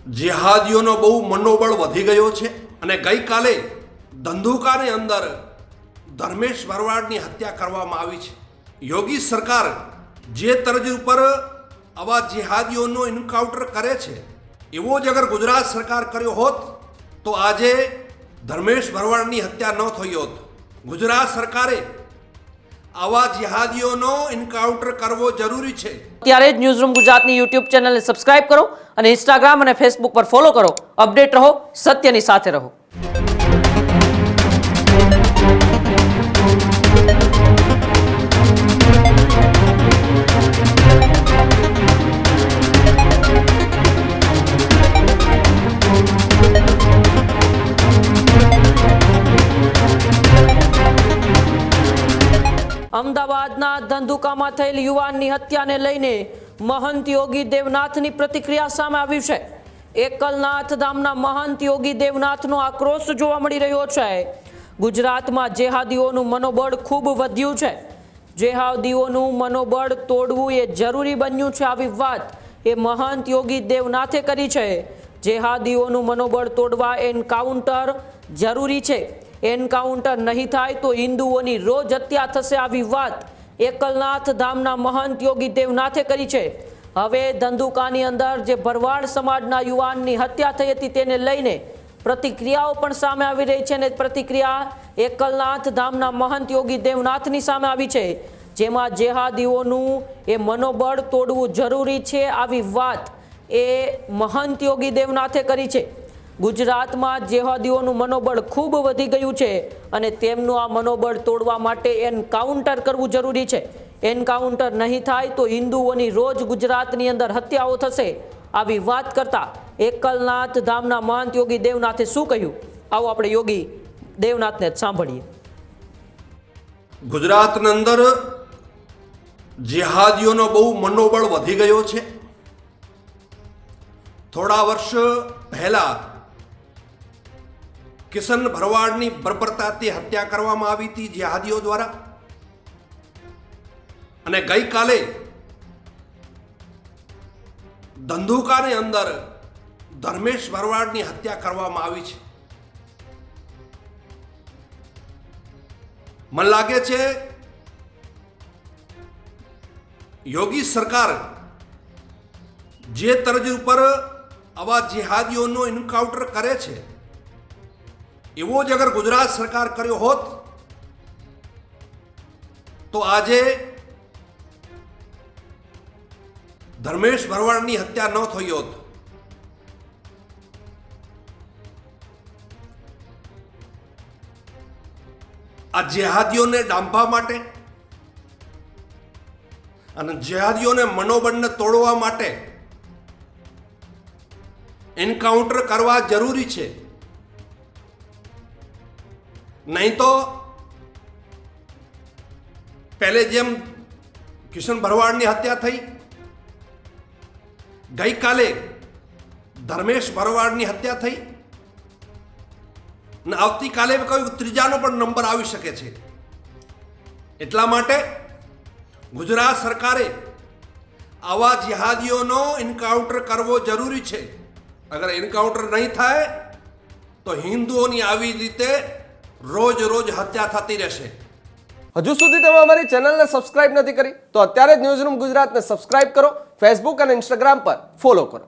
જેહાદીઓનો બહુ મનોબળ વધી ગયો છે અને ગઈકાલે ધંધુકાની અંદર ધર્મેશ ભરવાડની હત્યા કરવામાં આવી છે। યોગી સરકાર જે તરજ ઉપર આવા જેહાદીઓનો એન્કાઉન્ટર કરે છે એવો જ અગર ગુજરાત સરકાર કર્યો હોત તો આજે ધર્મેશ ભરવાડની હત્યા ન થઈ હોત। ગુજરાત સરકારે આવા જેહાદીઓનો એન્કાઉન્ટર કરવો જરૂરી છે। ત્યારે જ ન્યૂઝરૂમ ગુજરાતની યુટ્યુબ ચેનલને સબસ્ક્રાઇબ કરો અને ઇન્સ્ટાગ્રામ અને ફેસબુક પર ફોલો કરો। અપડેટ રહો, સત્યની સાથે રહો। અમદાવાદના ધંધુકામાં થયેલ યુવાનની હત્યાને લઈને મહંત યોગી દેવનાથની પ્રતિક્રિયા સામે આવી છે। એકલનાથ ધામના મહંત યોગી દેવનાથનો આક્રોશ જોવા મળી રહ્યો છે। ગુજરાતમાં જેહાદીઓનું મનોબળ ખૂબ વધ્યું છે। જેહાદીઓનું મનોબળ તોડવું એ જરૂરી બન્યું છે। આવી વાત એ મહંત યોગી દેવનાથે કરી છે। જેહાદીઓનું મનોબળ તોડવા એન્કાઉન્ટર જરૂરી છે। એન્કાઉન્ટર નહીં થાય તો હિન્દુઓની રોજ હત્યા થશે। આવી વાત એકલનાથ ધામના મહંત યોગી દેવનાથે કરી છે। હવે ધંધુકાની અંદર જે ભરવાડ સમાજના યુવાનની હત્યા થઈ હતી તેને લઈને પ્રતિક્રિયાઓ પણ સામે આવી રહી છે અને પ્રતિક્રિયા એકલનાથ ધામના મહંત યોગી દેવનાથની સામે આવી છે, જેમાં જેહાદીઓનું એ મનોબળ તોડવું જરૂરી છે। આવી વાત એ મહંત યોગી દેવનાથે કરી છે। ગુજરાતમાં જેહાદીઓનું મનોબળ ખૂબ વધી ગયું છે અને તેમનું આ મનોબળ તોડવા માટે એન્કાઉન્ટર કરવું જરૂરી છે। એન્કાઉન્ટર નહીં થાય તો હિન્દુઓની રોજ ગુજરાતની અંદર હત્યાઓ થશે। આવી વાત કરતા એકલનાથ ધામના મહંત યોગી દેવનાથે શું કહ્યું, આવો આપણે યોગી દેવનાથને સાંભળીએ। ગુજરાતની અંદર જેહાદીઓનો બહુ મનોબળ વધી ગયો છે। થોડા વર્ષ પહેલા કિશન ભરવાડની બર્બરતાથી હત્યા કરવામાં આવી હતી જેહાદીઓ દ્વારા અને ગઈકાલે ધંધુકાની અંદર ધર્મેશ ભરવાડની હત્યા કરવામાં આવી છે। મને લાગે છે યોગી સરકાર જે તરજ ઉપર આવા જેહાદીઓનો એન્કાઉન્ટર કરે છે એવો જ અગર ગુજરાત સરકાર કર્યો હોત તો આજે ધર્મેશ ભરવાડની હત્યા ન થઈ હોત। આ જેહાદીઓને ડાંપવા માટે અને જેહાદીઓને મનોબળને તોડવા માટે એન્કાઉન્ટર કરવા જરૂરી છે, નહીં તો પહેલે જેમ કિશન ભરવાડની હત્યા થઈ, ગઈકાલે ધર્મેશ ભરવાડની હત્યા થઈ અને આવતીકાલે કોઈ ત્રીજાનો પણ નંબર આવી શકે છે। એટલા માટે ગુજરાત સરકારે આવા જેહાદીઓનો એન્કાઉન્ટર કરવો જરૂરી છે। અગર એન્કાઉન્ટર નહીં થાય તો હિન્દુઓની આવી રીતે રોજ રોજ હત્યા થતી રહેશે। હજુ સુધી તમે અમારી ચેનલને સબસ્ક્રાઇબ નથી કરી તો અત્યારે જ ન્યૂઝરૂમ ગુજરાતને સબસ્ક્રાઇબ કરો, ફેસબુક અને ઇન્સ્ટાગ્રામ પર ફોલો કરો।